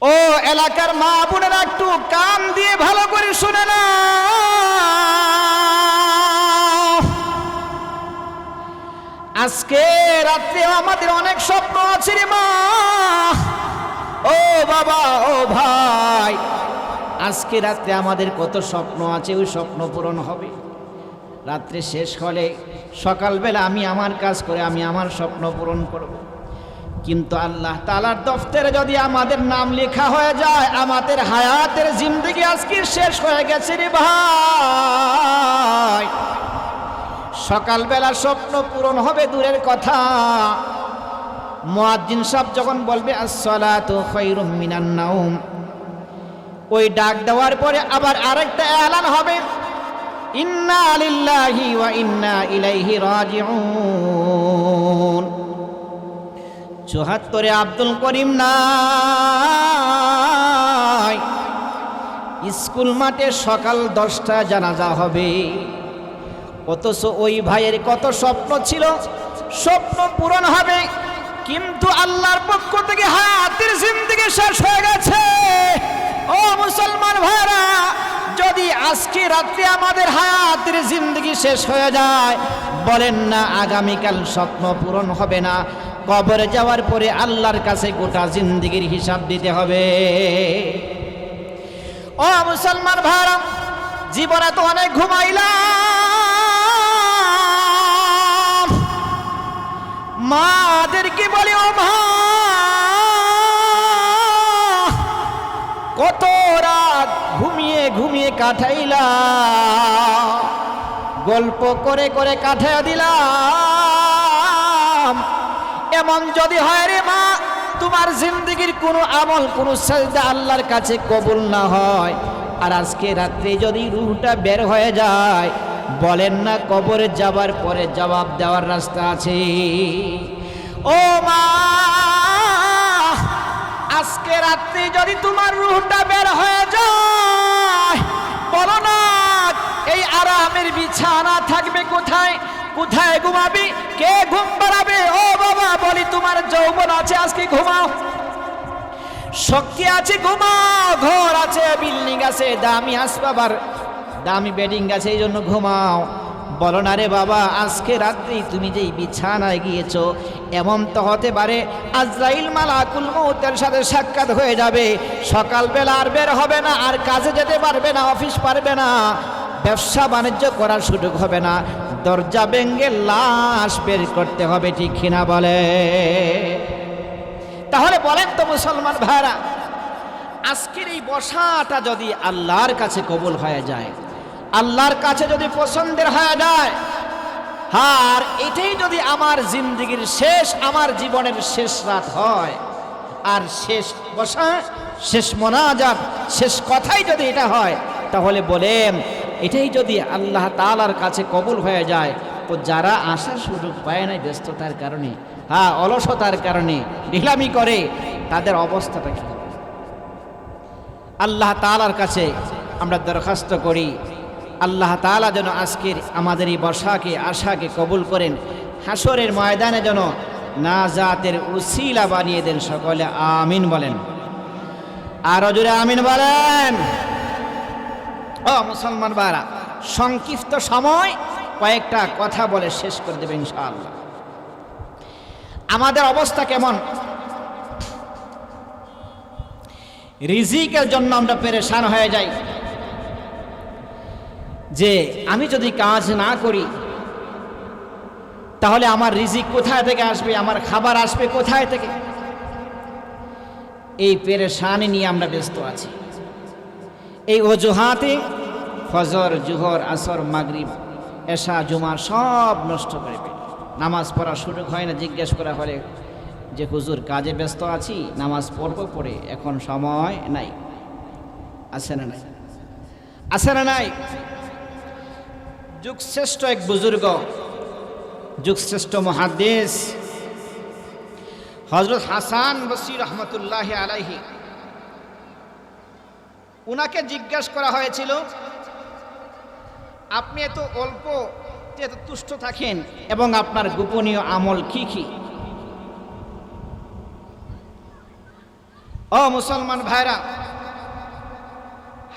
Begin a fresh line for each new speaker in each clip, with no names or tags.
ও এলাকার মা বোনেরা একটু কান দিয়ে ভালো করে শুনে না। আজকে রাত্রে আমাদের অনেক স্বপ্ন আছে রে মা, ও বাবা, ও ভাই, আজকে রাত্রে আমাদের কত স্বপ্ন আছে, ওই স্বপ্ন পূরণ হবে। রাত্রে শেষ হলে সকালবেলা আমি আমার কাজ করে আমি আমার স্বপ্ন পূরণ করব। কিন্তু আল্লাহ তাআলার দফতরে যদি আমাদের নাম লেখা হয়ে যায়, আমাদের হায়াতের জিন্দেগি আজকে শেষ হয়ে গেছে রে ভাই, সকালবেলা স্বপ্ন পূরণ হবে দূরের কথা, মুয়াজ্জিন সাহেব যখন বলবে আসসালাতু খায়রুম মিনান নাওম, ওই ডাক দেওয়ার পরে আবার আরেকটা এলান হবে, ইন্না লিল্লাহি ওয়া ইন্না ইলাইহি রাজিউন। ৭৪-এ আব্দুল করিম নাই, স্কুল মাঠে সকাল 10টা জানাজা হবে, অথচ ওই ভাইয়ের কত স্বপ্ন ছিল, স্বপ্ন পূরণ হবে, কিন্তু আল্লাহর পক্ষ থেকে হায়াতের জিন্দেগি শেষ হয়ে গেছে। ও মুসলমান ভাইরা, যদি আজকে রাত্রে আমাদের হায়াতের জিন্দেগি শেষ হয়ে যায়, বলেন না আগামীকাল স্বপ্ন পূরণ হবে না? কবরে যাওয়ার পরে আল্লাহর কাছে গোটা জিন্দেগির হিসাব দিতে হবে। ও মুসলমান ভাইরা, জীবনে তো অনেক ঘুমাইলাম, মাদেরকে বলি ও মা, কত রাত ঘুমিয়ে ঘুমিয়ে কাটাইলাম, গল্প করে করে কাটাইয়া দিলাম। এমন যদি হয় রে মা, তোমার জিন্দেগির কোনো আমল, কোনো সাজদা আল্লাহর কাছে কবুল না হয়, আর আজকে রাত্রে যদি রূহটা বের হয়ে যায়, বলেন না কবরে যাবার পরে জবাব দেওয়ার রাস্তা আছে? ও মা, আজকে রাত্রে যদি তোমার রূহটা বের হয়ে যায়, বলো না এই আরামের বিছানা থাকবে কোথায়? কোথায় ঘুমাবি? কে ঘুম পাড়াবে? ও বাবা, বলি তোমার যৌবন আছে, আজকে ঘুমাও, শক্তি আছে, ঘুমাও, ঘর আছে, বিল্ডিং আছে, দামি আসবাবার, দামি বেডিং আছে, এই জন্য ঘুমাও। বলো না রে বাবা, আজকে রাত্রি তুমি যেই বিছানায় গিয়েছো, এমন তো হতে পারে আজরাইল মালাকুল মউতের সাথে সাক্ষাৎ হয়ে যাবে, সকালবেলা আর বের হবে না, আর কাজে যেতে পারবে না, অফিস পারবে না, ব্যবসা বাণিজ্য করার সুযোগ হবে না, দরজা ভেঙে লাশ বের করতে হবে, ঠিক কিনা বলে? তাহলে বলেন তো মুসলমান ভাইরা, আজকের এই বসাটা যদি আল্লাহর কাছে কবুল হয়ে যায়, আল্লাহর কাছে যদি পছন্দের হয়ে যায়, আর এটাই যদি আমার জিন্দেগির শেষ, আমার জীবনের শেষ রাত হয়, আর শেষ বসা, শেষ মোনাজাত, শেষ কথাই যদি এটা হয়, তাহলে বলেন এটাই যদি আল্লাহ তাআলার কাছে কবুল হয়ে যায়, তো যারা আসার সুযোগ পায় না ব্যস্ততার কারণে, অলসতার কারণে ঢিলামি করে, তাদের অবস্থাটা কি? আল্লাহ তাআলার কাছে আমরা দরখাস্ত করি, আল্লাহ তাআলা যেন আজকের আমাদের এই বর্ষাকে, আশাকে কবুল করেন, হাসরের ময়দানে যেন নাজাতের উসিলা বানিয়ে দেন। সকলে আমিন বলেন, আরো জোরে আমিন বলেন। ও মুসলমান ভাইরা, সংক্ষিপ্ত সময় কয়েকটা কথা বলে শেষ করে দেবে ইনশাআল্লাহ। আমাদের অবস্থা কেমন? রিজিকের জন্য আমরা পেরেশান হয়ে যাই, যে আমি যদি কাজ না করি তাহলে আমার রিজিক কোথায় থেকে আসবে, আমার খাবার আসবে কোথায় থেকে? এই পেরেশানি নিয়ে আমরা ব্যস্ত আছি। এই অজুহাতে ফজর, জোহর, আসর, মাগরিব, এশা, জুমা সব নষ্ট করে ফেলি, নামাজ পড়া সুযোগ হয় না। জিজ্ঞেস করা হলে যে হুজুর কাজে ব্যস্ত আছি, নামাজ পড়বো পড়ে, এখন সময় নাই। আছে না নাই? আছে না নাই? যুগশ্রেষ্ঠ এক বুজুর্গ, যুগশ্রেষ্ঠ মুহাদ্দিস হযরত হাসান বসরি রহমতুল্লাহি আলাইহি, উনাকে জিজ্ঞেস করা হয়েছিল, আপনি এত অল্প এত তুষ্ট থাকেন এবং আপনার গোপনীয় আমল কি কি?
ও মুসলমান ভাইরা,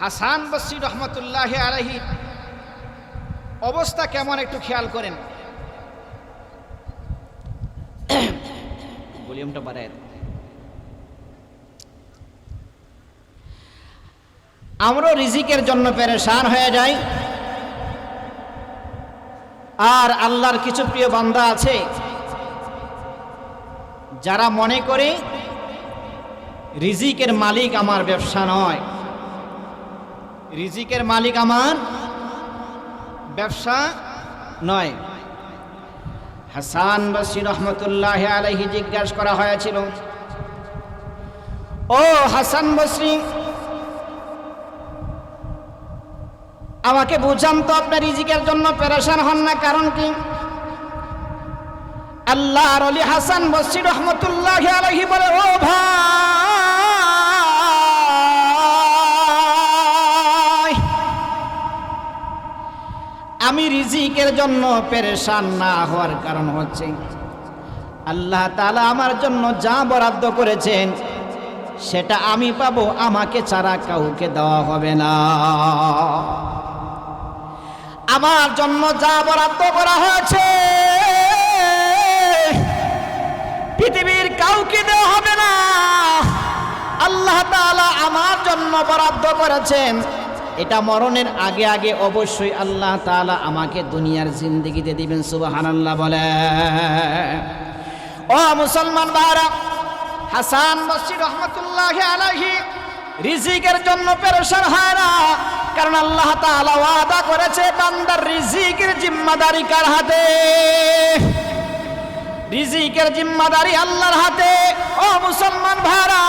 হাসান বসরি রহমতুল্লাহ আলাইহি অবস্থা কেমন একটু খেয়াল করেন। ভলিউমটা বাড়ায়। আমরা রিজিকের জন্য পেরেশান হয়ে যাই, আর আল্লাহর কিছু প্রিয় বান্দা আছে যারা মনে করে রিজিকের মালিক আমার ব্যবসা নয়, রিজিকের মালিক আমার ব্যবসা নয়। হাসান বসরি রহমতুল্লাহ আলাইহি জিজ্ঞাসা করা হয়েছিল, ও হাসান বসরি, আমাকে বুঝান তো আপনার রিজিকের জন্য পেরেশান হন না, কারণ কি? আল্লাহর ওলি হাসান বসরি রহমতুল্লাহ আলাইহি বলে, ও ভাই, আমি রিজিকের জন্য পেরেশান না হওয়ার কারণ হচ্ছে আল্লাহ তাআলা আমার জন্য যা বরাদ্দ করেছেন সেটা আমি পাবো, আমাকে ছাড়া কাউকে দেওয়া হবে না। আমার জন্য যা বরাদ্দ করা হয়েছে পৃথিবীর কাউকে দেওয়া হবে না। আল্লাহ তাআলা আমার জন্য বরাদ্দ করেছেন, এটা মরণের আগে আগে অবশ্যই আল্লাহ তাআলা আমাকে দুনিয়ার জিন্দেগিতে দিবেন। সুবহানাল্লাহ বলে। ও মুসলমান ভাইরা, হাসান বসরি রহমতুল্লাহ আলাইহি রিজিকের জন্য পেরেশান হয় না, কারণ আল্লাহ তাআলা ওয়াদা করেছে বান্দার রিজিকের জিম্মাদারি কার হাতে? রিজিকের জিম্মাদারি আল্লাহর হাতে। ও মুসলমান ভাইরা,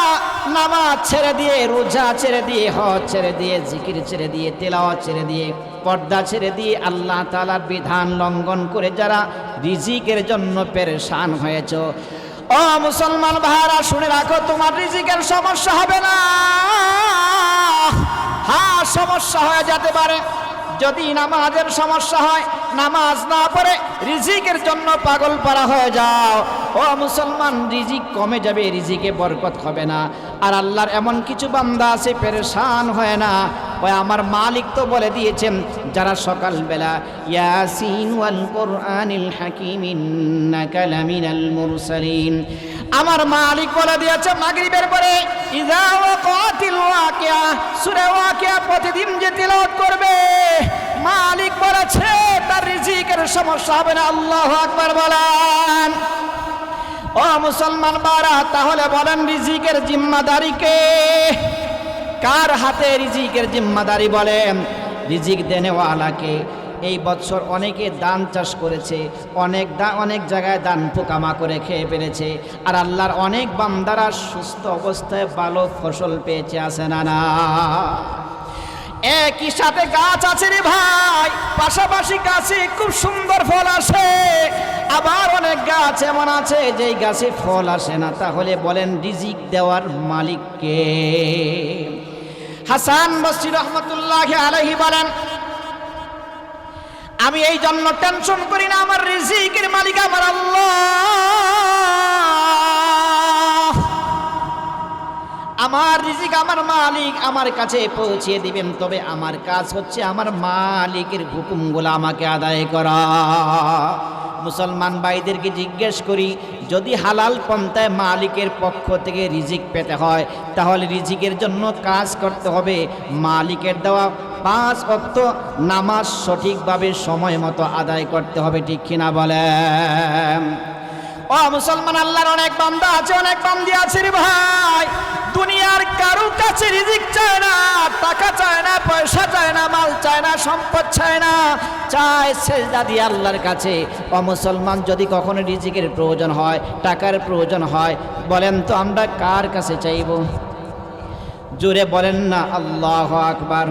নামাজ ছেড়ে দিয়ে, রোজা ছেড়ে দিয়ে, হজ ছেড়ে দিয়ে, জিকির ছেড়ে দিয়ে, তেলাওয়াত ছেড়ে দিয়ে, পর্দা ছেড়ে দিয়ে আল্লাহ তাআলার বিধান লঙ্ঘন করে যারা রিজিকের জন্য পেরেশান হয়েছে, ও মুসলমান ভাইরা শুনে রাখো, তোমার রিজিকের সমস্যা হবে না। হ্যাঁ, সমস্যা হয়ে যেতে পারে যদি নামাজের সমস্যা হয়, নামাজ না পড়ে রিজিকের জন্য পাগল পারা হয়ে যাও, ও মুসলমান, রিজিক কমে যাবে, রিজিকে বরকত হবে না। আর আল্লাহর এমন কিছু বান্দা আছে পেরেশান হয় না, ওই আমার মালিক তো বলে দিয়েছেন, যারা সকালবেলা ইয়াসিন ওয়াল কুরআনিল হাকিম ইন্নাকা লামিনাল মুরসালিন, আমার মালিক বলে দিয়েছে মাগরিবের পরে ইযা ওয়াকাতিল ওয়াকিয়া, সূরা ওয়াকিয়া প্রতিদিন যে তিলাওয়াত করবে, মালিক বলেছে তার রিজিকের সমস্যা হবে না। আল্লাহু আকবার বলেন। ও মুসলমান বারা, তাহলে বলেন রিজিকের জিম্মাদারি কে? কার হাতে রিজিকের জিম্মাদারি? বলেন রিজিক দেনেওয়ালাকে। এই বছর অনেকে ধান চাষ করেছে, অনেক জায়গায় ধান পোকামা করে খেয়ে ফেলেছে, আর আল্লাহর অনেক বান্দারা সুস্থ অবস্থায় ভালো ফসল পেয়েছে, আছে না? না, একই সাথে গাছ আছে রে ভাই, পাশাপাশি গাছে খুব সুন্দর ফল আসে, আবার অনেক গাছ এমন আছে যেই গাছে ফল আসে না। তাহলে বলেন রিজিক দেওয়ার মালিক কে? হাসান বসরি রহমতুল্লাহ আলাইহি বলেন, আমি এই জন্য টেনশন করি না, আমার রিজিকের মালিক আমার আল্লাহ। আমার রিজিক আমার মালিক আমার কাছে পৌঁছে দিবেন, তবে আমার কাজ হচ্ছে আমার মালিকের হুকুমগুলো আমাকে আদায় করা। মুসলমান ভাইদেরকে জিজ্ঞেস করি, যদি হালাল পন্থায় মালিকের পক্ষ থেকে রিজিক পেতে হয়, তাহলে রিজিকের জন্য কাজ করতে হবে, মালিকের দেওয়া 5 ওয়াক্ত নামাজ সঠিকভাবে সময় মতো আদায় করতে হবে, ঠিক কিনা বলেন? ও মুসলমান, আল্লাহর অনেক বান্দা আছে, অনেক বান্দি আছে রে ভাই, দুনিয়ার কারো কাছে রিজিক চায় না, টাকা চায় না, পয়সা চায় না, মাল চায় না, সম্পদ চায় না, চায় সেজদা দিয়ে আল্লাহর কাছে। ও মুসলমান, যদি কখনো রিজিকের প্রয়োজন হয়, টাকার প্রয়োজন হয়, বলেন তো আমরা কার কাছে চাইব? জোরে বলেন না আল্লাহু আকবার,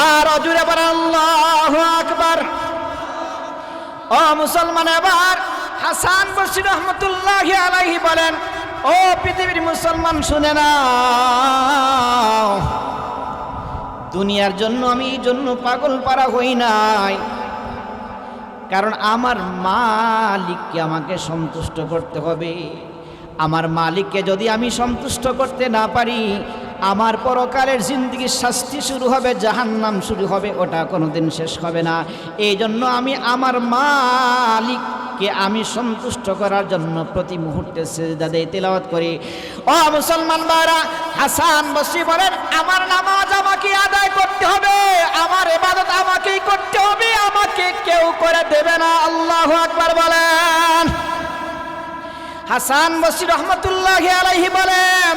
আর জোরে বলেন আল্লাহু আকবার। ও মুসলমান, এবার হাসান বসরি রহমতুল্লাহ আলাইহি বলেন, ও পৃথিবীর মুসলমান শুনে নাও, দুনিয়ার জন্য আমি এই জন্য পাগল পারা হই নাই, কারণ আমার মালিককে আমাকে সন্তুষ্ট করতে হবে। আমার মালিককে যদি আমি সন্তুষ্ট করতে না পারি, আমার পরকালের জিন্দগির শাস্তি শুরু হবে, জাহান্নাম শুরু হবে, ওটা কোনোদিন শেষ হবে না। এই জন্য আমি আমার মালিককে আমি সন্তুষ্ট করার জন্য প্রতি মুহূর্তে সিজদা দেই, তেলাওয়াত করি। ও মুসলমান ভাইরা, হাসান বসরি বলেন, আমার নামাজ আমাকে আদায় করতে হবে, আমার ইবাদত আমাকেই করতে হবে, আমাকে কেউ করে দেবে না। আল্লাহু আকবার বলেন। হাসান বসরি রহমতুল্লাহি আলাইহি বলেন,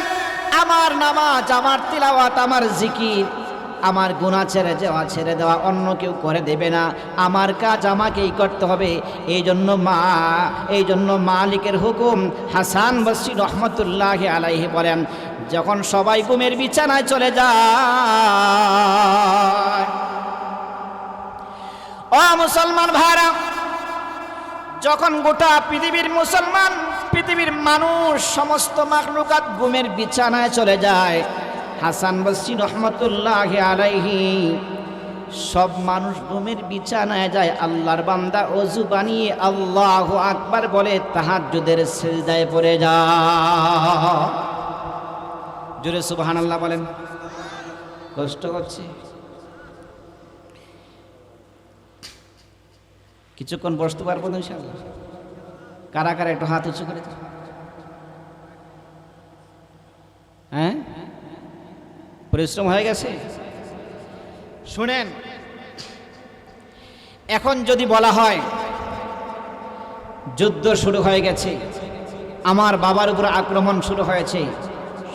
আমার নামাজ, আমার তিলাওয়াত, আমার জিকির, আমার গুনাহ ছেড়ে দেওয়া অন্য কেউ করে দেবে না, আমার কাজ আমাকেই করতে হবে। এই জন্য মালিকের হুকুম। হাসান বসরি রহমতুল্লাহি আলাইহি বলেন, যখন সবাই ঘুমের বিছানায় চলে যায়, ও মুসলমান ভাইরা, যখন গোটা পৃথিবীর মুসলমান, পৃথিবীর মানুষ, সমস্ত মাখলুকাত ঘুমের বিছানায় চলে যায়, হাসান বসরি রহমতুল্লাহি আলাইহি, সব মানুষ ঘুমের বিছানায় যায়, আল্লাহর বান্দা ওযু বানিয়ে আল্লাহু আকবার বলে তাহাজ্জুদের সিজদায় পড়ে যায়। জোরে সুবহানাল্লাহ বলেন। কষ্ট হচ্ছে? কিছুক্ষণ বসতে পারবো না ইনশাআল্লাহ? কারা কারা একটু হাত উঁচু করে? হ্যাঁ, পরিশ্রম হয়ে গেছে। শুনেন, এখন যদি বলা হয় যুদ্ধ শুরু হয়ে গেছে, আমার বাবার উপর আক্রমণ শুরু হয়েছে,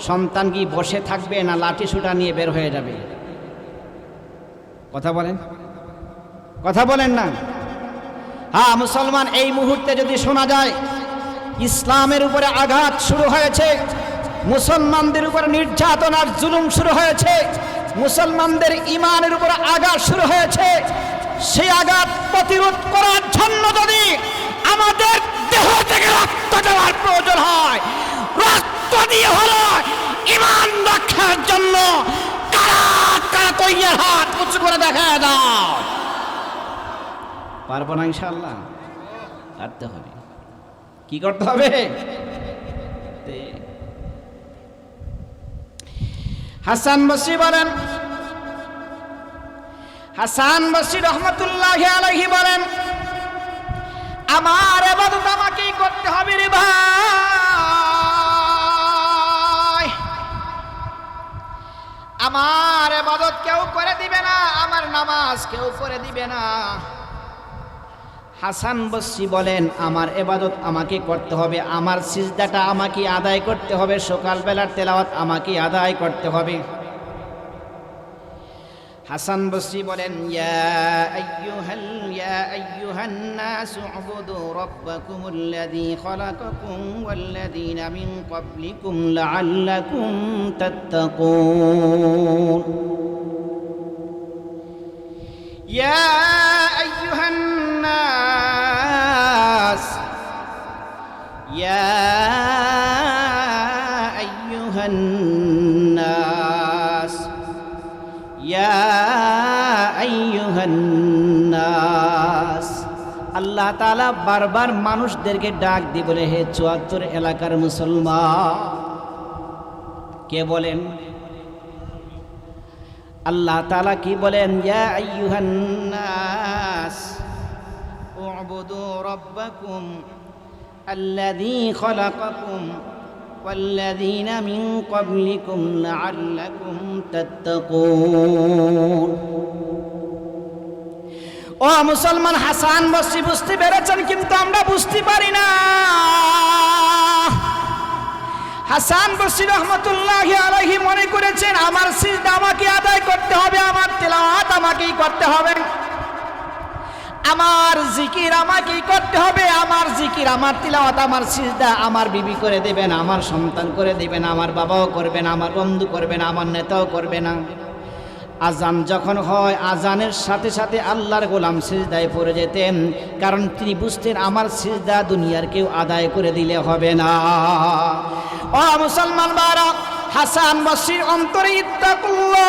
সন্তান কি বসে থাকবে না লাঠি সুটা নিয়ে বের হয়ে যাবে? কথা বলেন, কথা বলেন না? হ্যাঁ মুসলমান, এই মুহূর্তে যদি শোনা যায় ইসলামের উপরে আঘাত শুরু হয়েছে, মুসলমানদের উপরে নির্যাতন আর জুলুম শুরু হয়েছে, মুসলমানদের ইমানের উপরে আঘাত শুরু হয়েছে, সেই আঘাত প্রতিরোধ করার জন্য যদি আমাদের দেহ থেকে রক্ত দেওয়ার প্রয়োজন হয়, রক্ত দিয়ে হলো ইমান রক্ষার জন্য, কারা কারা তৈরি, হাত উঁচু করে দেখা দাও। পারবো না ইনশাআল্লাহ? পারতে হবে। কি করতে হবে? হাসান বসরি বলেন, হাসান বসরি রহমতুল্লাহি আলাইহি বলেন, আমার ইবাদত আমাকেই করতে হবে রে ভাই, আমার ইবাদত কেউ করে দিবে না, আমার নামাজ কেউ করে দিবে না। হাসান বসরি বলেন, আমার ইবাদত আমাকে করতে হবে, আমার সিজদাটা আমাকে আদায় করতে হবে, সকালবেলার তেলাওয়াত আমাকে আদায় করতে হবে। হাসান বসরি বলেন, ইয়া আইয়ুহান নাসু উবুদু রাব্বাকুমুল্লাযী খালাকাকুম ওয়াল্লাযীনা মিন ক্বাবলিকুম লাআল্লাকুম তাত্তাকুন। ইয়া আইয়ুহান নাস, ইয়া আইয়ুহান নাস, ইয়া আইয়ুহান নাস। আল্লাহ তাআলা বারবার মানুষদেরকে ডাক দিয়ে বলে, হে ৭৪ এলাকার মুসলমান। কে বলেন? আল্লাহ তাআলা কি বলেন? ইয়া আইয়ুহান নাস উবুদু রাব্বাকুম আল্লাযী খালাকাকুম ওয়াল্লাযীনা মিন ক্বাবলিকুম লাআল্লাকুম তাত্তাকুন। ও মুসলমান, হাসান বসরি বুঝতে পেরেছেন, কিন্তু আমরা বুঝতে পারি না। হাসান বসরি রহমতুল্লাহি আলাইহি মনে করেছেন আমার সিজদা আমাকে আদায় করতে হবে, আমার তেলাওয়াত আমাকেই করতে হবে, আমার জিকির আমাকেই করতে হবে, আমার জিকির, আমার তিলাওয়াত, আমার সিজদা আমার বিবি করে দেবে না, আমার সন্তান করে দেবে না, আমার বাবাও করবে না, আমার বন্ধু করবে না, আমার নেতাও করবে না। আজান যখন হয়, আজানের সাথে সাথে আল্লাহর গোলাম সিজদায় পড়ে যেতেন, কারণ তিনি বুঝতেন আমার সিজদা দুনিয়ার কেউ আদায় করে দিলে হবে না। ও মুসলমান ভাইরা, হাসান বসরির অন্তরে ইত্তাকুল্লাহ,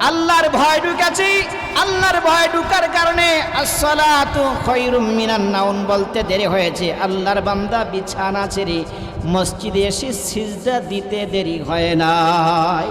আল্লাহর ভয় ঢুকেছে, আল্লাহর ভয় ঢুকার কারণে আসসালাতু খায়রুম মিনান নাওম বলতে দেরি হয়েছে। আল্লাহর বান্দা বিছানা ছেড়ে মসজিদে এসে সিজদা দিতে দেরি হয় নাই।